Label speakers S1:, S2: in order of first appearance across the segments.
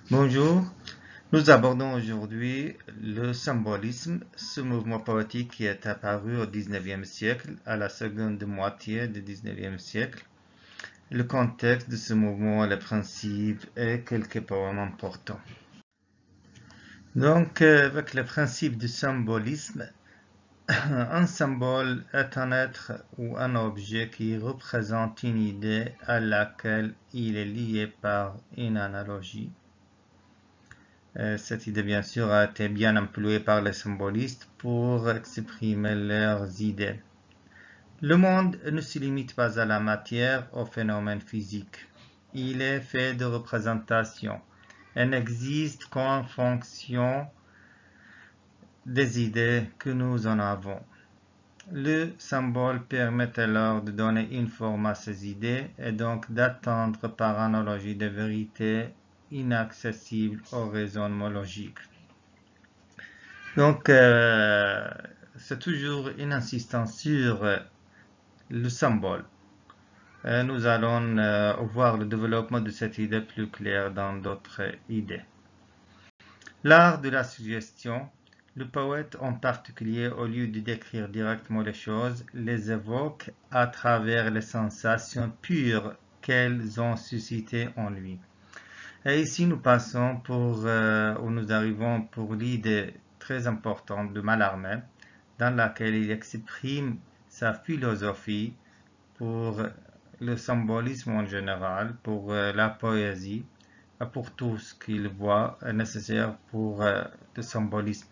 S1: Bonjour, nous abordons aujourd'hui le symbolisme, ce mouvement poétique qui est apparu au XIXe siècle, à la seconde moitié du XIXe siècle, le contexte de ce mouvement, les principes et quelques poèmes importants. Donc, avec le principe du symbolisme, un symbole est un être ou un objet qui représente une idée à laquelle il est lié par une analogie. Cette idée, bien sûr, a été bien employée par les symbolistes pour exprimer leurs idées. Le monde ne se limite pas à la matière, aux phénomènes physiques. Il est fait de représentations et n'existe qu'en fonction des idées que nous en avons. Le symbole permet alors de donner une forme à ces idées et donc d'atteindre par analogie des vérités inaccessibles au raisonnement logique. Donc, c'est toujours une insistance sur le symbole. Nous allons voir le développement de cette idée plus clair dans d'autres idées. L'art de la suggestion. Le poète en particulier, au lieu de décrire directement les choses, les évoque à travers les sensations pures qu'elles ont suscitées en lui. Et ici, nous passons ou nous arrivons pour l'idée très importante de Mallarmé, dans laquelle il exprime sa philosophie pour le symbolisme en général, pour la poésie, et pour tout ce qu'il voit nécessaire pour le symbolisme.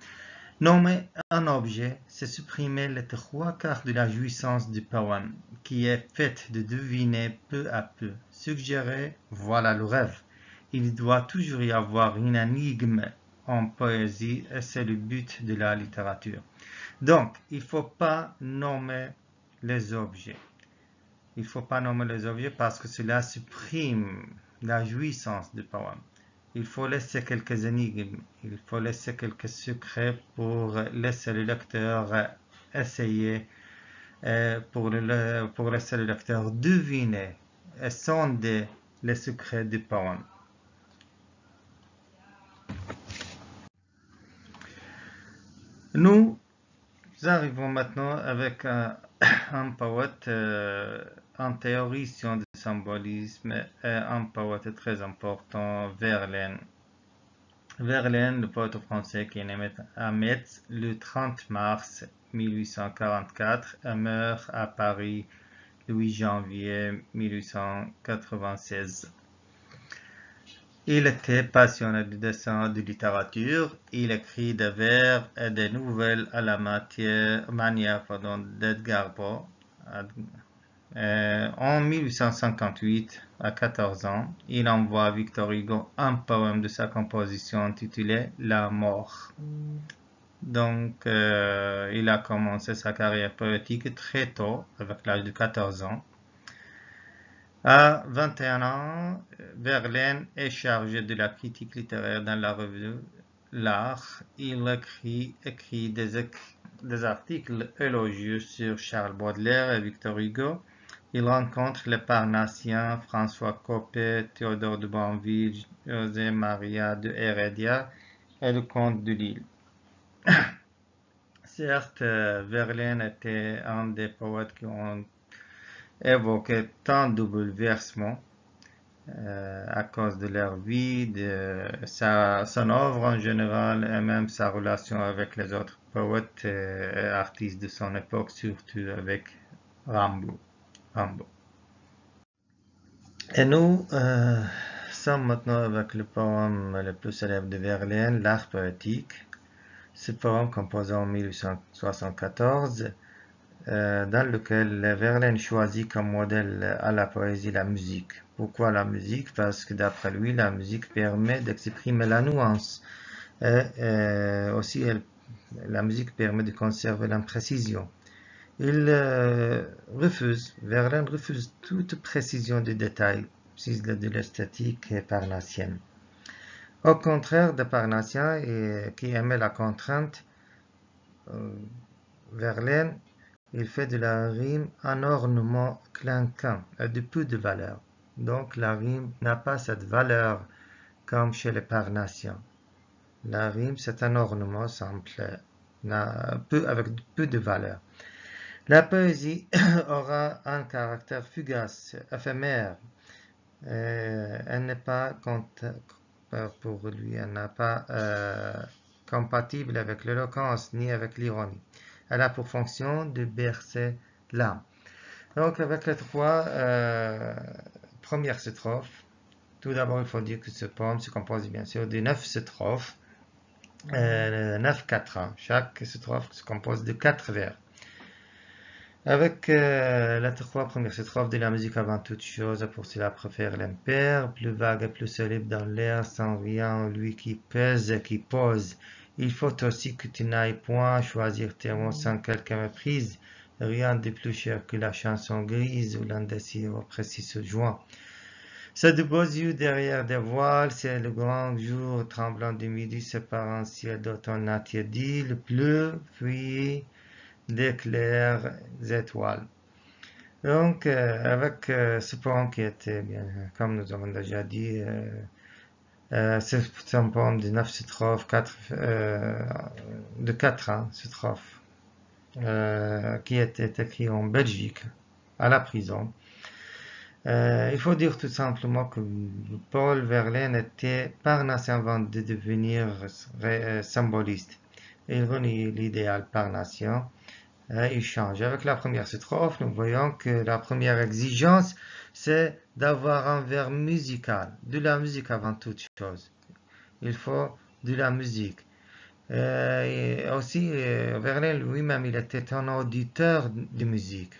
S1: Nommer un objet, c'est supprimer les trois quarts de la jouissance du poème, qui est faite de deviner peu à peu. Suggérer, voilà le rêve. Il doit toujours y avoir une énigme en poésie et c'est le but de la littérature. Donc, il ne faut pas nommer les objets. Il ne faut pas nommer les objets parce que cela supprime la jouissance du poème. Il faut laisser quelques énigmes, il faut laisser quelques secrets pour laisser le lecteur essayer, pour laisser le lecteur deviner et sonder les secrets du poème. Nous arrivons maintenant avec un poète, un théoricien du symbolisme et un poète très important, Verlaine. Verlaine, le poète français qui est né à Metz le 30 mars 1844 et meurt à Paris le 8 janvier 1896. Il était passionné de dessin et de littérature. Il écrit des vers et des nouvelles à la manière d'Edgar Poe. En 1858, à 14 ans, il envoie à Victor Hugo un poème de sa composition intitulé La mort. Donc, il a commencé sa carrière poétique très tôt, avec l'âge de 14 ans. À 21 ans, Verlaine est chargé de la critique littéraire dans la revue L'Art. Il écrit des articles élogieux sur Charles Baudelaire et Victor Hugo. Il rencontre les Parnassiens François Coppée, Théodore de Banville, José Maria de Heredia et le comte de Lille. Certes, Verlaine était un des poètes qui ont évoqué tant de bouleversements à cause de leur vie, de son œuvre en général et même sa relation avec les autres poètes et artistes de son époque, surtout avec Rimbaud. Et nous sommes maintenant avec le poème le plus célèbre de Verlaine, L'Art poétique. Ce poème composé en 1874, dans lequel Verlaine choisit comme modèle à la poésie la musique. Pourquoi la musique? Parce que d'après lui, la musique permet d'exprimer la nuance. Et aussi, la musique permet de conserver l'imprécision. Verlaine refuse toute précision de détail, de l'esthétique parnassienne. Au contraire des Parnassiens qui aimaient la contrainte, Verlaine, il fait de la rime un ornement clinquant et de peu de valeur. Donc la rime n'a pas cette valeur comme chez les Parnassiens. La rime, c'est un ornement simple, avec peu de valeur. La poésie aura un caractère fugace, éphémère. Elle n'est pas pour lui, elle n'est pas compatible avec l'éloquence ni avec l'ironie. Elle a pour fonction de bercer l'âme. Donc, avec les trois premières strophes, tout d'abord, il faut dire que ce poème se compose bien sûr de 9 strophes, 9 quatrains. Chaque strophe se compose de 4 vers. Avec les trois premières strophes de la musique avant toute chose, pour cela préfère l'impair, plus vague et plus solide dans l'air, sans rien, lui qui pèse et qui pose. Il faut aussi que tu n'ailles point choisir tes mots sans quelque méprise, rien de plus cher que la chanson grise où l'indécis au précis se joint. C'est de beaux yeux derrière des voiles, c'est le grand jour tremblant du midi, c'est par un ciel d'automne attiédi, le bleu fuyé d'éclairs étoiles. Donc, avec ce poème qui était, bien, comme nous avons déjà dit, c'est un poème de 9 strophes, de 4 strophes, qui était écrit en Belgique, à la prison. Il faut dire tout simplement que Paul Verlaine était parnassien avant de devenir symboliste. Il renie l'idéal parnassien. Il change. Avec la première strophe, nous voyons que la première exigence, c'est d'avoir un vers musical, de la musique avant toute chose. Il faut de la musique. Et aussi, Verlaine lui-même, il était un auditeur de musique.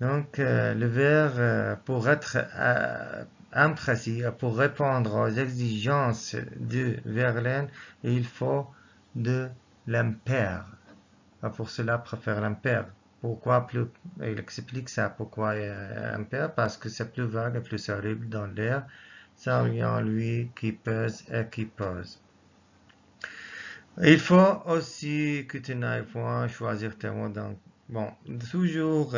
S1: Donc, le vers, pour être imprécis, pour répondre aux exigences de Verlaine, il faut de l'impair. Pour cela, préfère l'impair. Pourquoi plus, il explique ça, pourquoi impair, parce que c'est plus vague et plus horrible dans l'air, sans rien lui qui pèse et qui pose. Il faut aussi que tu n'ailles point choisir tes mots dans, bon, toujours,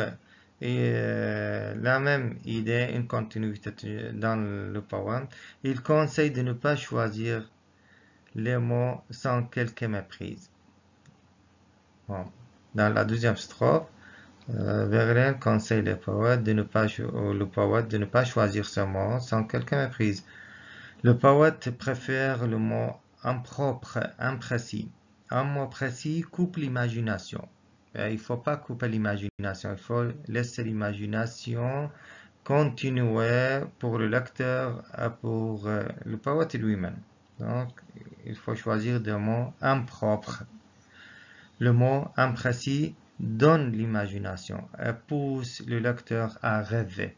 S1: la même idée, une continuité dans le poème. Il conseille de ne pas choisir les mots sans quelque méprise. Bon. Dans la deuxième strophe, Verlaine conseille le poète de ne pas choisir ce mot sans quelque méprise. Le poète préfère le mot impropre, imprécis. Un mot précis coupe l'imagination. Il ne faut pas couper l'imagination, il faut laisser l'imagination continuer pour le lecteur et pour le poète lui-même. Donc, il faut choisir des mots impropres. Le mot imprécis donne l'imagination et pousse le lecteur à rêver.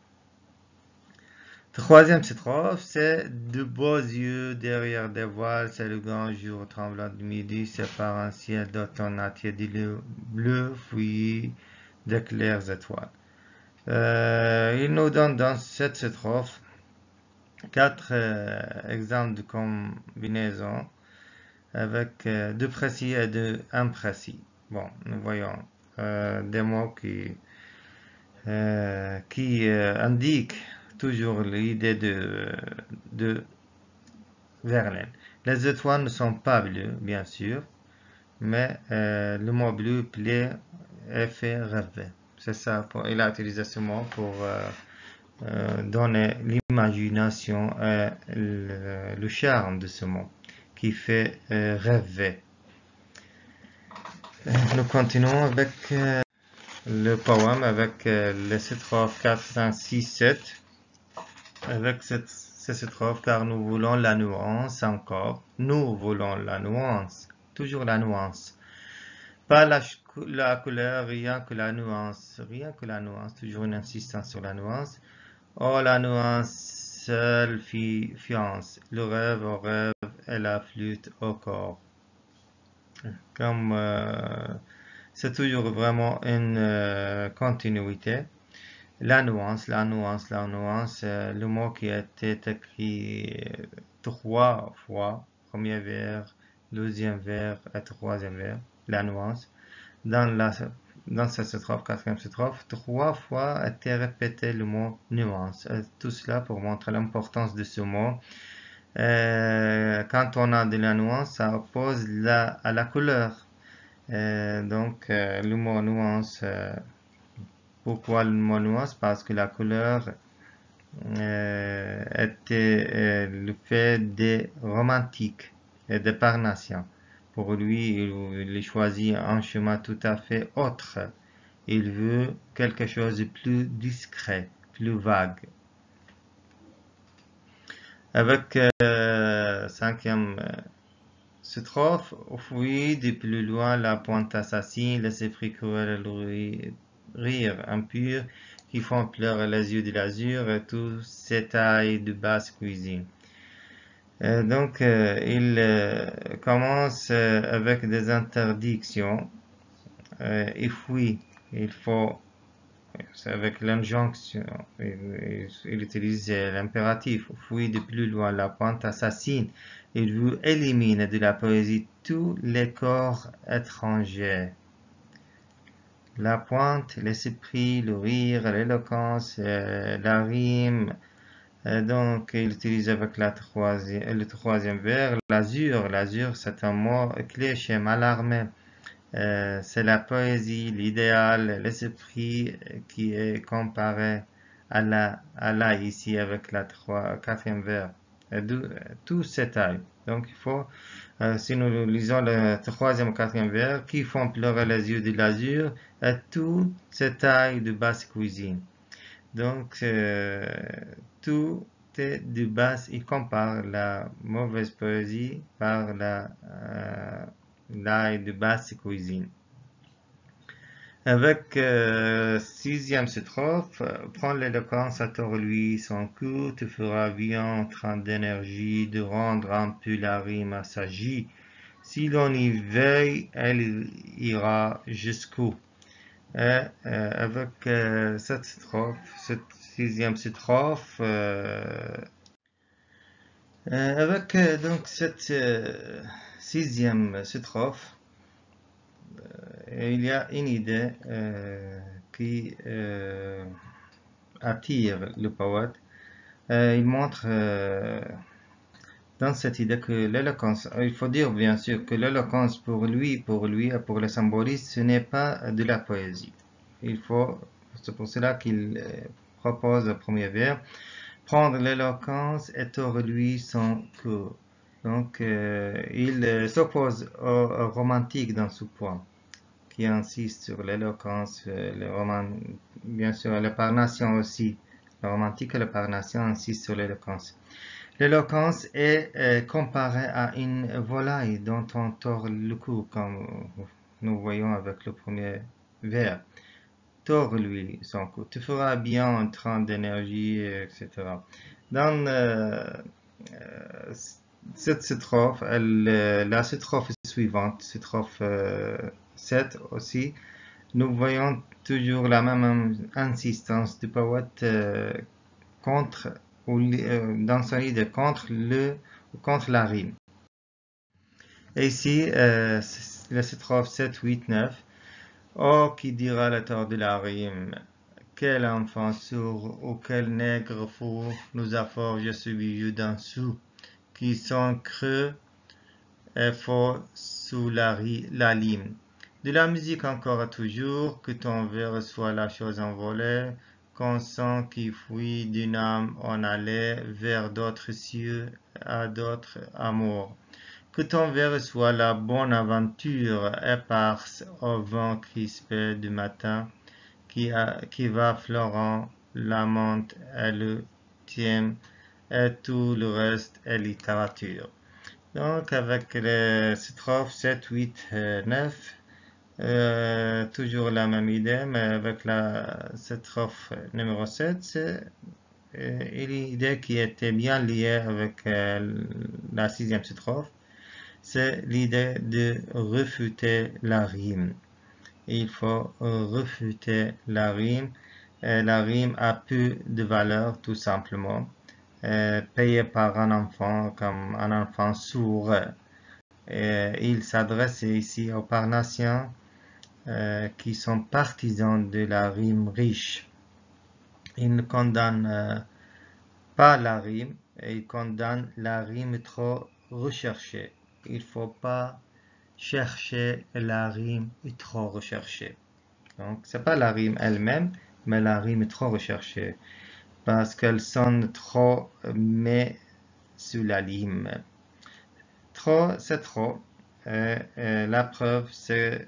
S1: Troisième strophe, c'est de beaux yeux derrière des voiles, c'est le grand jour tremblant du midi, c'est par un ciel d'automne attiédi, le bleu fouillis d'éclairs étoiles. Il nous donne dans cette strophe 4 exemples de combinaisons avec de précis et de imprécis. Bon, nous voyons des mots qui indiquent toujours l'idée de Verlaine. Les étoiles ne sont pas bleues, bien sûr, mais le mot bleu plaît et fait rêver. C'est ça, il a utilisé ce mot pour donner l'imagination et le charme de ce mot qui fait rêver. Nous continuons avec le poème avec les strophes 4, 5, 6, 7. Avec ces strophes, car nous voulons la nuance encore. Nous voulons la nuance. Toujours la nuance. Pas la couleur, rien que la nuance. Rien que la nuance. Toujours une insistance sur la nuance. Oh, la nuance, seule fiance. Le rêve au rêve et la flûte au corps. Comme c'est toujours vraiment une continuité. La nuance, le mot qui a été écrit 3 fois, premier vers, deuxième vers et troisième vers, la nuance. Dans cette strophe, quatrième strophe, 3 fois a été répété le mot nuance. Et tout cela pour montrer l'importance de ce mot Quand on a de la nuance, ça oppose à la couleur. Le mot nuance, pourquoi le mot nuance? Parce que la couleur était le fait des romantiques et des parnassiens. Pour lui, il choisit un chemin tout à fait autre. Il veut quelque chose de plus discret, plus vague. Avec cinquième strophe, au fouillis de plus loin la pointe assassine, les esprits cruels rire impur, qui font pleurer les yeux de l'azur et tous ces tailles de basse cuisine. Il commence avec des interdictions. Il fuit, il faut, c'est avec l'injonction, il utilise l'impératif, fuit de plus loin la pointe assassine. Il veut éliminer de la poésie tous les corps étrangers. La pointe, l'esprit, le rire, l'éloquence, la rime. Il utilise avec le troisième vers l'azur. L'azur, c'est un mot clé chez Mallarmé. C'est la poésie, l'idéal, l'esprit qui est comparé à la ici avec la quatrième vers. Tout s'étale. Donc il faut, si nous lisons le troisième ou quatrième vers, qui font pleurer les yeux de l'azur, et tout s'étale de basse cuisine. Donc tout est de basse, il compare la mauvaise poésie par l'ail de basse cuisine. Avec sixième strophe, prends l'éloquence à tort lui, son coup te fera bien train d'énergie, de rendre un peu la rime assagie. Si l'on y veille, elle ira jusqu'où. Avec cette sixième strophe, avec donc cette sixième strophe, il y a une idée qui attire le poète. Il montre dans cette idée que l'éloquence, il faut dire bien sûr que l'éloquence pour lui et pour le symboliste, ce n'est pas de la poésie. C'est pour cela qu'il propose le premier vers, prendre l'éloquence et tord lui son cours. Donc il s'oppose au romantique dans ce point, qui insiste sur l'éloquence, bien sûr le parnassien aussi. Le romantique et le parnassien insistent sur l'éloquence. L'éloquence est comparée à une volaille dont on tord le cou, comme nous voyons avec le premier vers. Tord-lui son cou. Tu feras bien un train d'énergie, etc. Dans cette strophe, la strophe suivante, strophe 7 aussi, nous voyons toujours la même insistance du poète dans son idée contre la rime. Et ici, la strophe 7, 8, 9. Oh, qui dira le tort de la rime? Quel enfant sourd ou quel nègre fou nous a forgé ce bijou d'un sou, qui sont creux et faux sous la lime. De la musique encore et toujours, que ton vers soit la chose envolée, qu'on sent qui fuit d'une âme en allée vers d'autres cieux, à d'autres amours. Que ton vers soit la bonne aventure éparse au vent crispé du matin, qui va Florent, l'amante et le thème, et tout le reste est littérature. Donc avec les strophes 7, 8, 9, toujours la même idée, mais avec la strophe numéro 7, c'est une idée qui était bien liée avec la sixième strophe, c'est l'idée de refuter la rime. Il faut refuter la rime. La rime a peu de valeur, tout simplement. Payé par un enfant comme un enfant sourd. Il s'adresse ici aux parnassiens qui sont partisans de la rime riche. Il ne condamne pas la rime, il condamne la rime trop recherchée. Il ne faut pas chercher la rime trop recherchée. Donc, c'est pas la rime elle-même, mais la rime trop recherchée. Parce qu'elle sonne trop, mais sous la lime. Trop, c'est trop. La preuve, c'est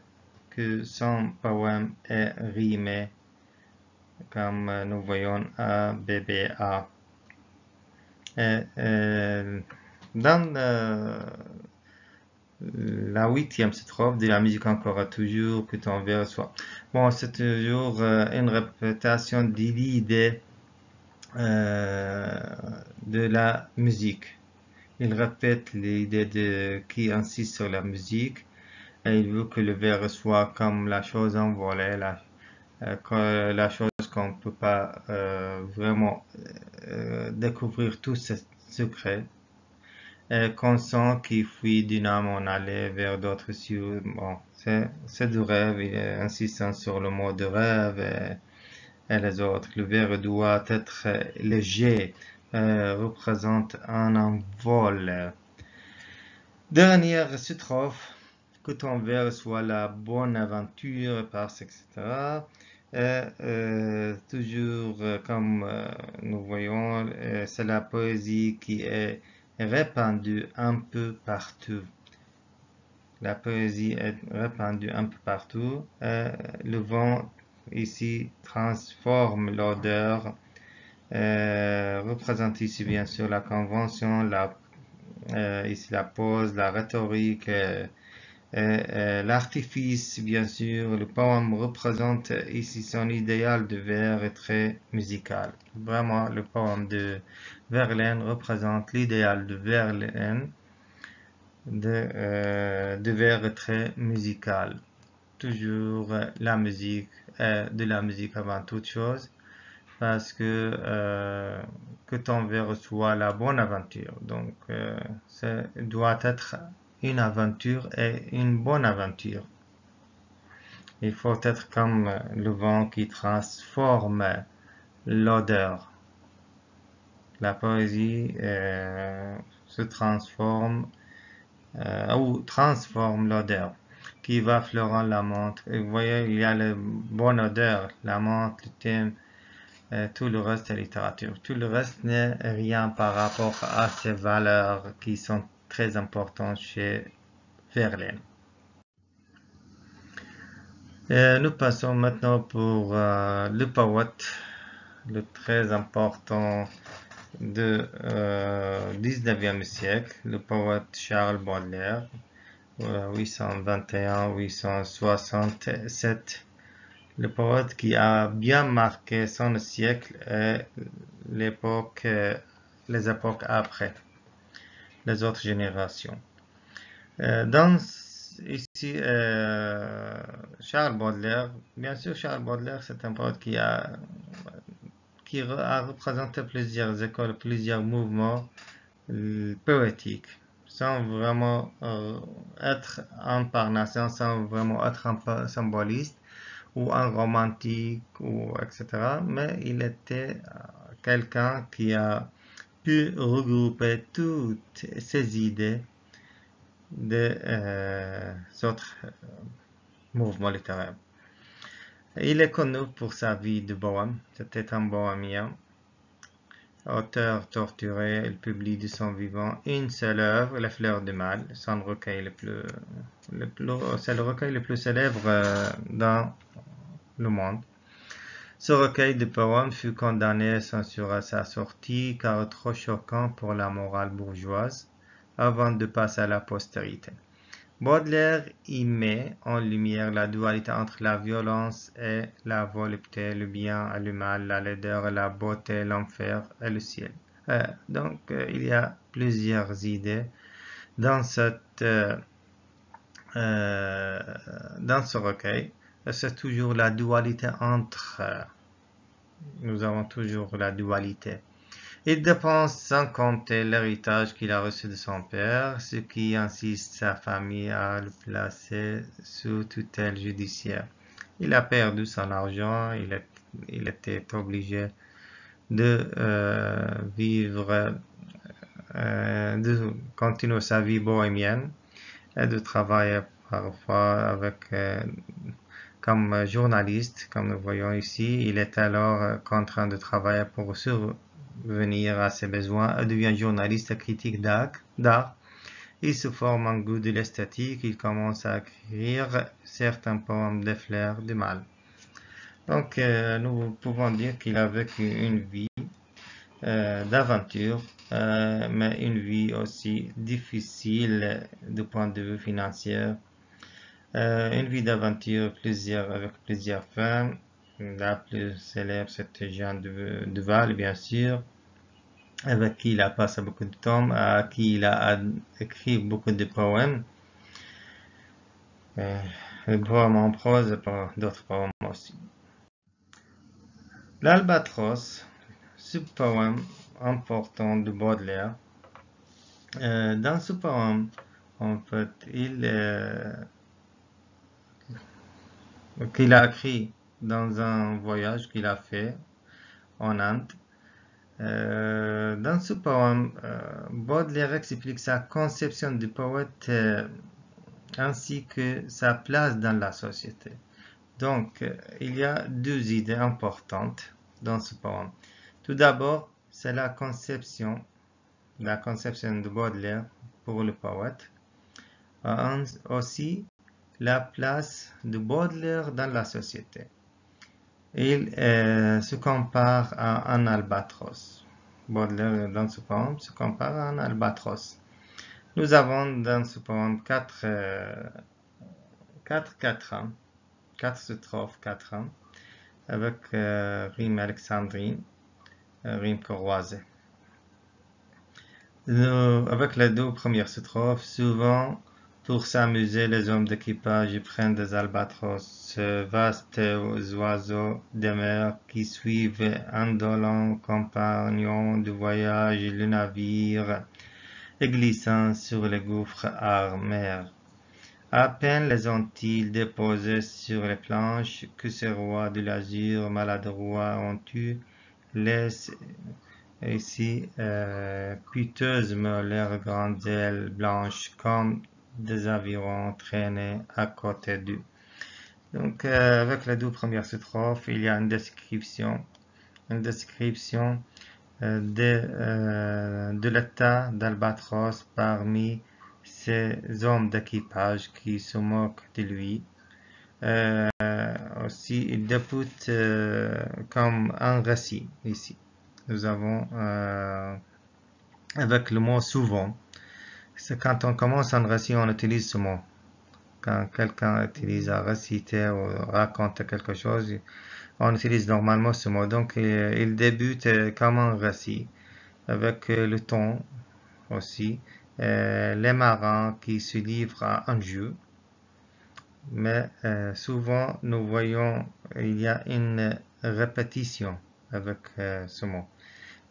S1: que son poème est rimé, comme nous voyons A, B, B, A. Dans la 8e strophe de la musique encore toujours que ton vers soit. Bon, c'est toujours une répétition de l'idée de la musique. Il répète l'idée de qui insiste sur la musique et il veut que le vers soit comme la chose envolée, la chose qu'on ne peut pas vraiment découvrir tous ses secrets. Qu'on sent qu'il fuit d'une âme en aller vers d'autres cieux. Bon, c'est du rêve, il est insistant sur le mot de rêve et les autres. Le vers doit être léger, représente un envol. Dernière strophe, que ton vers soit la bonne aventure, parce etc. Toujours comme nous voyons, c'est la poésie qui est répandue un peu partout. La poésie est répandue un peu partout. Le vent ici transforme l'odeur, représente ici bien sûr la convention, ici la pose, la rhétorique, l'artifice bien sûr. Le poème représente ici son idéal de vers est très musical. Vraiment, le poème de Verlaine représente l'idéal de Verlaine de vers très musical. Toujours la musique, de la musique avant toute chose, parce que ton vers soit la bonne aventure. Donc, ça doit être une aventure et une bonne aventure. Il faut être comme le vent qui transforme l'odeur. La poésie se transforme ou transforme l'odeur qui va fleurant la menthe. Et vous voyez, il y a la bonne odeur, la menthe, le thème, tout le reste est littérature. Tout le reste n'est rien par rapport à ces valeurs qui sont très importantes chez Verlaine. Nous passons maintenant pour le poète, le très important du 19e siècle, le poète Charles Baudelaire, 821-867. Le poète qui a bien marqué son siècle et l'époque, les époques après, les autres générations. Ici, Charles Baudelaire, bien sûr, Charles Baudelaire, c'est un poète qui a représenté plusieurs écoles, plusieurs mouvements poétiques, sans vraiment être un parnassien, sans vraiment être un symboliste ou un romantique, ou etc. Mais il était quelqu'un qui a pu regrouper toutes ces idées des autres mouvements littéraires. Il est connu pour sa vie de bohème. C'était un bohémien. Auteur torturé, il publie de son vivant une seule œuvre, Les Fleurs du Mal, son recueil c'est le recueil le plus célèbre dans le monde. Ce recueil de poèmes fut condamné et censuré à sa sortie car trop choquant pour la morale bourgeoise, avant de passer à la postérité. Baudelaire y met en lumière la dualité entre la violence et la volupté, le bien et le mal, la laideur et la beauté, l'enfer et le ciel. Donc, il y a plusieurs idées dans ce recueil. C'est toujours la dualité entre... nous avons toujours la dualité. Il dépense sans compter l'héritage qu'il a reçu de son père, ce qui insiste sa famille à le placer sous tutelle judiciaire. Il a perdu son argent, il était obligé de vivre de continuer sa vie bohémienne et de travailler parfois comme journaliste, comme nous voyons ici. Il est alors contraint de travailler pour survenir à ses besoins et devient journaliste et critique d'art. Il se forme un goût de l'esthétique. Il commence à écrire certains poèmes de fleurs du mal. Donc, nous pouvons dire qu'il a vécu une vie d'aventure, mais une vie aussi difficile du point de vue financier. Une vie d'aventure avec plusieurs femmes. La plus célèbre, c'était Jeanne de Val, bien sûr, avec qui il a passé beaucoup de temps, à qui il a écrit beaucoup de poèmes. Des poèmes en prose et d'autres poèmes aussi. L'Albatros, ce poème important de Baudelaire. Dans ce poème, en fait, qu'il a écrit dans un voyage qu'il a fait en Inde. Dans ce poème, Baudelaire explique sa conception du poète ainsi que sa place dans la société. Donc, il y a deux idées importantes dans ce poème. Tout d'abord, c'est la conception de Baudelaire pour le poète. Aussi, la place de Baudelaire dans la société. Il se compare à un albatros. Baudelaire, dans ce poème, se compare à un albatros. Nous avons dans ce poème quatre strophes, 4 ans, avec rime alexandrine, rime croisée. Avec les deux premières strophes, souvent, pour s'amuser, les hommes d'équipage prennent des albatros, vastes oiseaux de mer qui suivent indolents compagnons de voyage le navire, et glissant sur les gouffres armés. À peine les ont-ils déposés sur les planches que ces rois de l'azur maladroits ont eu laissent ici piteusement leurs grandes ailes blanches comme des avirons traînés à côté d'eux. Donc avec les deux premières strophes, il y a une description de l'état d'Albatros parmi ces hommes d'équipage qui se moquent de lui. Aussi, il débute comme un récit ici. Nous avons avec le mot souvent. C'est quand on commence un récit, on utilise ce mot. Quand quelqu'un utilise à réciter ou raconte quelque chose, on utilise normalement ce mot. Donc, il débute comme un récit, avec le ton aussi, les marins qui se livrent à un jeu. Mais souvent, nous voyons il y a une répétition avec ce mot.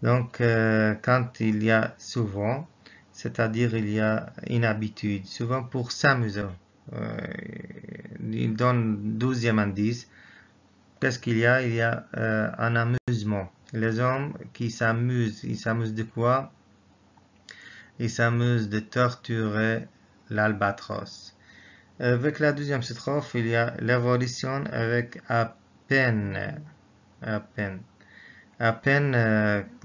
S1: Donc, quand il y a souvent, c'est-à-dire il y a une habitude, souvent pour s'amuser. Il donne 12e indice. Qu'est-ce qu'il y a? Il y a un amusement. Les hommes qui s'amusent, ils s'amusent de quoi? Ils s'amusent de torturer l'albatros. Avec la deuxième strophe, il y a l'évolution avec à peine. À peine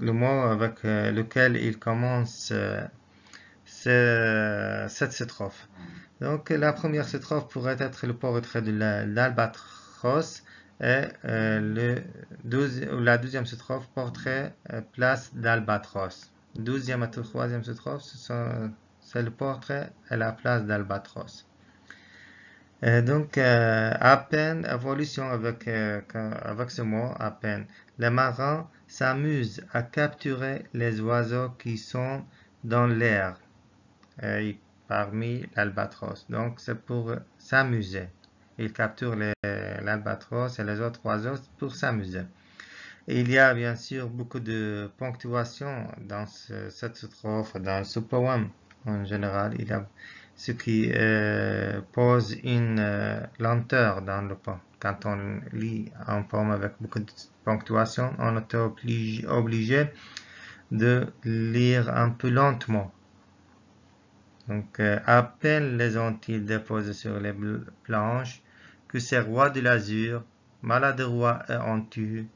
S1: le mot avec lequel il commence cette strophe. Donc la première strophe pourrait être le portrait de l'albatros et la deuxième strophe portrait place d'albatros. Deuxième et troisième strophe, c'est le portrait et la place d'albatros. Donc, à peine, évolution avec ce mot, à peine. Les marins s'amusent à capturer les oiseaux qui sont dans l'air, parmi l'albatros. Donc, c'est pour s'amuser. Ils capturent l'albatros et les autres oiseaux pour s'amuser. Et il y a bien sûr beaucoup de ponctuation dans cette strophe, dans ce poème. En général, il y a ce qui pose une lenteur dans le poème. Quand on lit un poème avec beaucoup de ponctuation, on est obligé de lire un peu lentement. Donc, à peine les ont-ils déposés sur les planches que ces rois de l'azur, maladroits et honteux,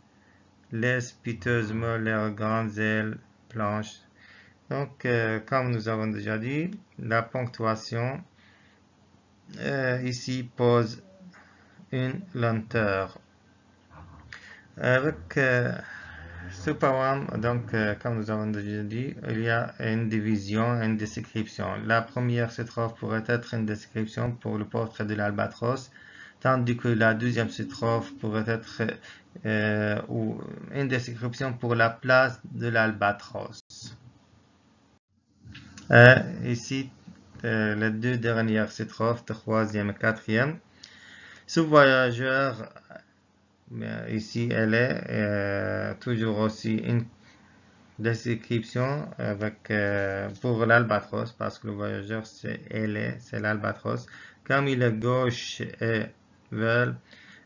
S1: laissent piteusement leurs grandes ailes blanches. Donc, comme nous avons déjà dit, la ponctuation ici pose une lenteur. Avec ce poème, donc, comme nous avons déjà dit, il y a une division, une description. La première strophe pourrait être une description pour le portrait de l'albatros, tandis que la deuxième strophe pourrait être une description pour la place de l'albatros. Ici, les deux dernières strophes, troisième et quatrième. Ce voyageur, ici, elle est toujours aussi une description avec, pour l'albatros, parce que le voyageur, c'est l'albatros. Comme il est gauche et veule,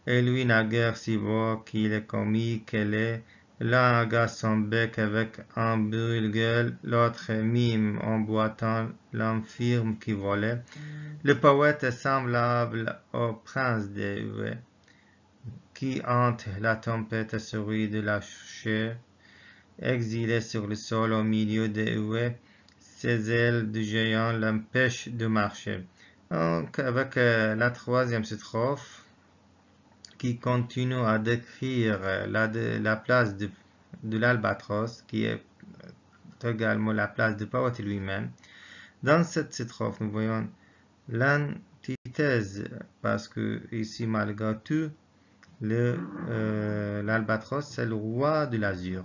S1: et lui n'a guère si beau qu'il est comique qu'elle est. L'un agace son bec avec un brûle-gueule, l'autre mime en boitant l'infirme qui volait. Le poète est semblable au prince des huées, qui hante la tempête souris de la chair, exilé sur le sol au milieu des huées, ses ailes de géant l'empêchent de marcher. Donc, avec la troisième strophe, qui continue à décrire la place de l'albatros, qui est également la place du poète lui-même. Dans cette strophe, nous voyons l'antithèse, parce que ici, malgré tout, l'albatros, c'est le roi de l'azur.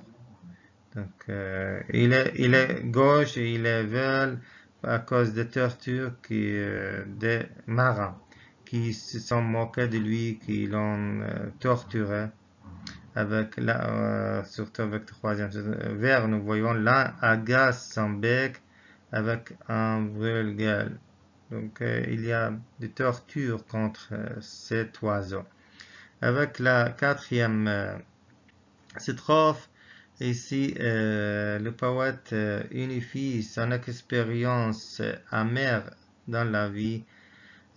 S1: Donc, il est gauche et il est veule à cause des tortures des marins qui se sont moqués de lui, qui l'ont torturé, surtout avec le troisième vers, nous voyons l'un agace son bec avec un brûle-gueule. Donc, il y a des tortures contre cet oiseau. Avec la quatrième strophe, ici, le poète unifie son expérience amère dans la vie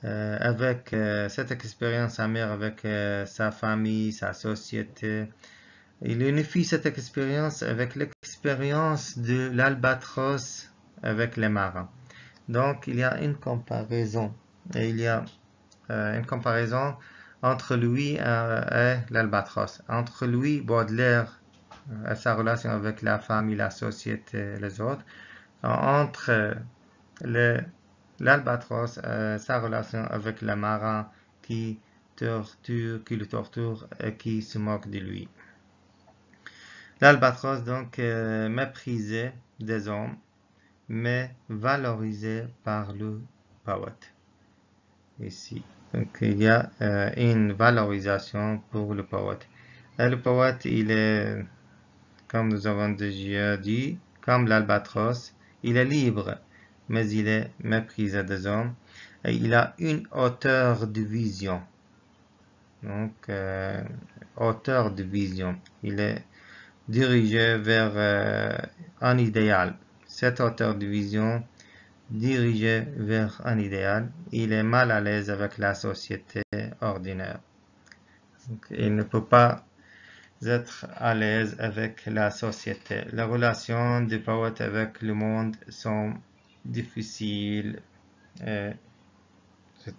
S1: avec cette expérience amère avec sa famille, sa société. Il unifie cette expérience avec l'expérience de l'albatros avec les marins. Donc, il y a une comparaison. Et il y a une comparaison entre lui et l'albatros. Entre lui, Baudelaire, et sa relation avec la famille, la société, les autres. Entre l'albatros, sa relation avec le marin qui le torture et qui se moque de lui. L'albatros, donc, méprisé des hommes, mais valorisé par le poète. Ici. Donc, il y a une valorisation pour le poète. Et le poète, il est, comme nous avons déjà dit, comme l'albatros, il est libre, mais il est méprisé des hommes. Et il a une hauteur de vision. Donc, hauteur de vision. Il est dirigé vers un idéal. Cette hauteur de vision dirigée vers un idéal, il est mal à l'aise avec la société ordinaire. Donc, il ne peut pas être à l'aise avec la société. Les relations du poète avec le monde sont difficiles, etc.